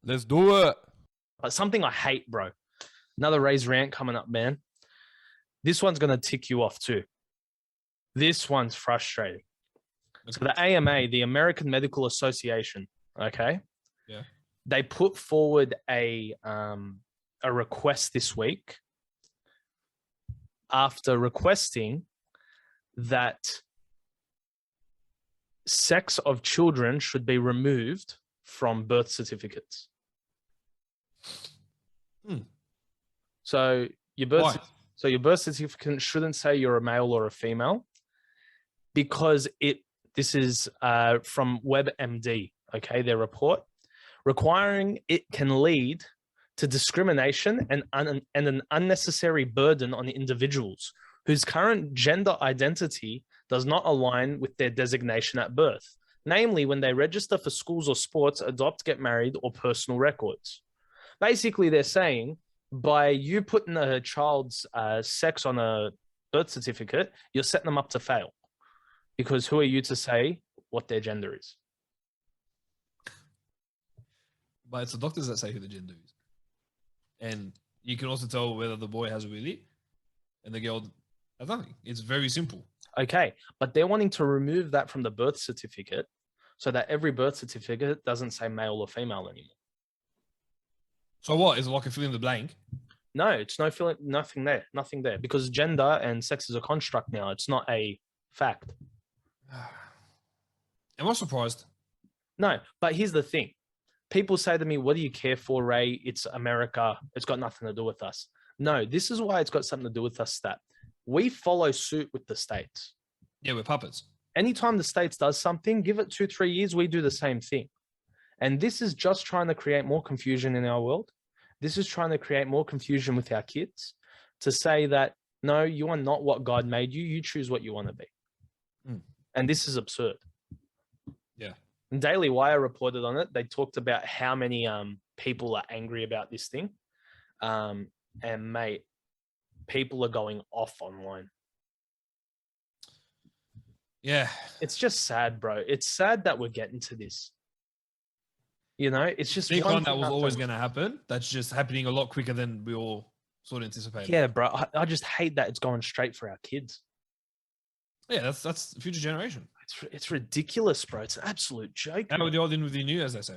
Let's do it. But something I hate, bro. Another Raise rant coming up, man. This one's going to tick you off too. This one's frustrating. So the AMA, the American Medical Association, okay? Yeah. They put forward a request this week after requesting that sex of children should be removed from birth certificates. So your birth certificate shouldn't say you're a male or a female, because this is from WebMD, okay, their report. Requiring it can lead to discrimination and an unnecessary burden on individuals whose current gender identity does not align with their designation at birth, namely when they register for schools or sports, adopt, get married, or personal records. Basically, they're saying by you putting a child's sex on a birth certificate, you're setting them up to fail, because who are you to say what their gender is? But it's the doctors that say who the gender is. And you can also tell whether the boy has a willy and the girl has nothing. It's very simple. Okay, but they're wanting to remove that from the birth certificate so that every birth certificate doesn't say male or female anymore. So what? Is it like a fill in the blank? No, it's nothing there, because gender and sex is a construct now. It's not a fact. Am I surprised? No, but here's the thing. People say to me, what do you care for, Ray? It's America. It's got nothing to do with us. No, this is why it's got something to do with us, that we follow suit with the states. Yeah, we're puppets. Anytime the states does something, give it 2-3 years, we do the same thing. And this is just trying to create more confusion in our world. This is trying to create more confusion with our kids to say that, no, you are not what God made you. You choose what you want to be. And this is absurd. Yeah. And Daily Wire reported on it. They talked about how many people are angry about this thing. And mate, people are going off online. Yeah. It's just sad, bro. It's sad that we're getting to this. You know, it's just one that was always going to happen. That's just happening a lot quicker than we all sort of anticipated. Yeah, bro. I just hate that it's going straight for our kids. Yeah, that's the future generation. It's ridiculous, bro. It's an absolute joke. How the old in with the new, as they say.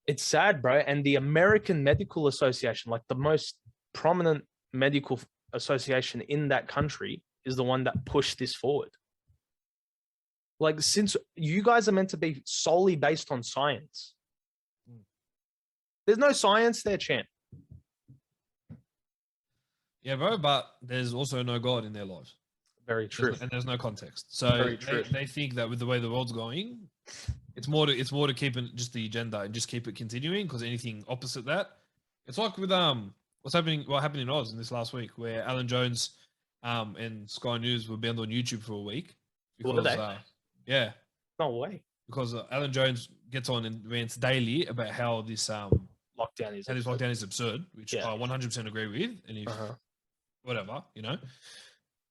It's sad, bro. And the American Medical Association, like the most prominent medical association in that country, is the one that pushed this forward. Like, since you guys are meant to be solely based on science, there's no science there, champ. Yeah, bro, but there's also no God in their lives. Very true. And there's no context. So they think that with the way the world's going, it's more to keep it just the agenda and just keep it continuing, because anything opposite that, it's like with what happened in Oz in this last week, where Alan Jones and Sky News were banned on YouTube for a week because yeah, no way, because Alan Jones gets on and rants daily about how this lockdown is absurd, which I 100% agree with, and if whatever, you know.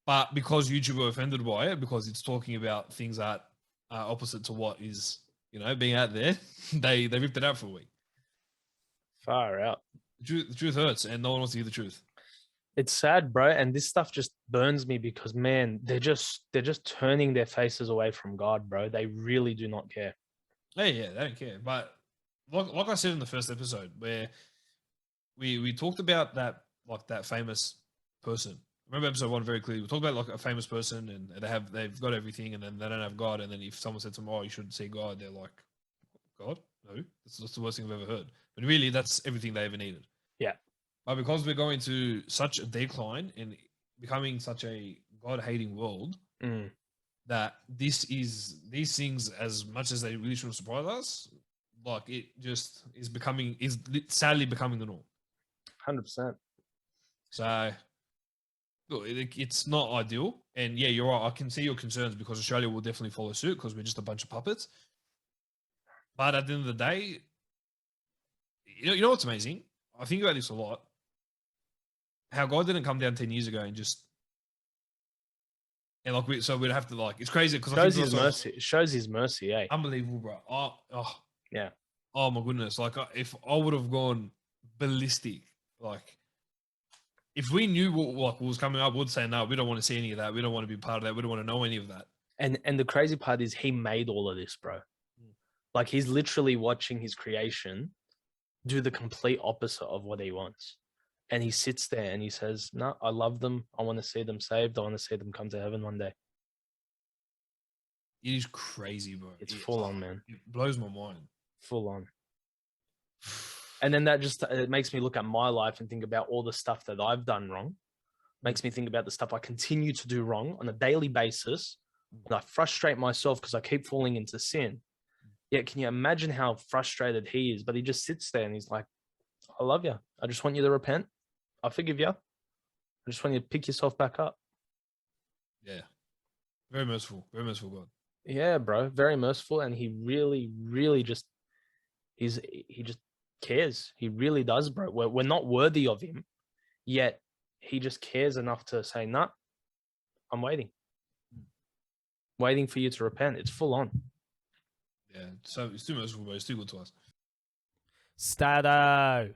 But because YouTube were offended by it, because it's talking about things that are opposite to what is, you know, being out there, they ripped it out for a week. Far out. The truth hurts, and no one wants to hear the truth. It's sad, bro, and this stuff just burns me because, man, they're just turning their faces away from God, bro. They really do not care. Yeah, they don't care. But like I said in the first episode, where we talked about that famous person. Remember episode 1 very clearly. We talked about like a famous person, and they've got everything, and then they don't have God. And then if someone said to them, "Oh, you should see God," they're like, "God? No, that's the worst thing I've ever heard." But really, that's everything they ever needed. Yeah. But because we're going to such a decline and becoming such a God-hating world, that these things, as much as they really shouldn't surprise us, like it just is sadly becoming the norm. 100%. So. Look, it's not ideal, and yeah, you're right. I can see your concerns, because Australia will definitely follow suit, because we're just a bunch of puppets. But at the end of the day, you know what's amazing? I think about this a lot. How God didn't come down 10 years ago and just, and like so we'd have to, like, it's crazy because it shows his mercy, eh? Unbelievable, bro. Oh yeah. Oh my goodness! Like if I would have gone ballistic, like if we knew what was coming up, we'd say no. We don't want to see any of that. We don't want to be part of that. We don't want to know any of that. And the crazy part is he made all of this, bro. Like he's literally watching his creation do the complete opposite of what he wants. And he sits there and he says, no, I love them. I want to see them saved. I want to see them come to heaven one day. It is crazy, bro. It's full on, man. It blows my mind. Full on. And then that just it makes me look at my life and think about all the stuff that I've done wrong. Makes me think about the stuff I continue to do wrong on a daily basis. And I frustrate myself because I keep falling into sin. Yet, can you imagine how frustrated he is? But he just sits there and he's like, I love you. I just want you to repent. I forgive you. I just want you to pick yourself back up. Yeah. Very merciful. Very merciful God. Yeah, bro. Very merciful. And he really, really just, he just cares. He really does, bro. We're not worthy of him. Yet, he just cares enough to say, nah, I'm waiting. Waiting for you to repent. It's full on. Yeah. So it's too merciful, but it's too good to us. Stato.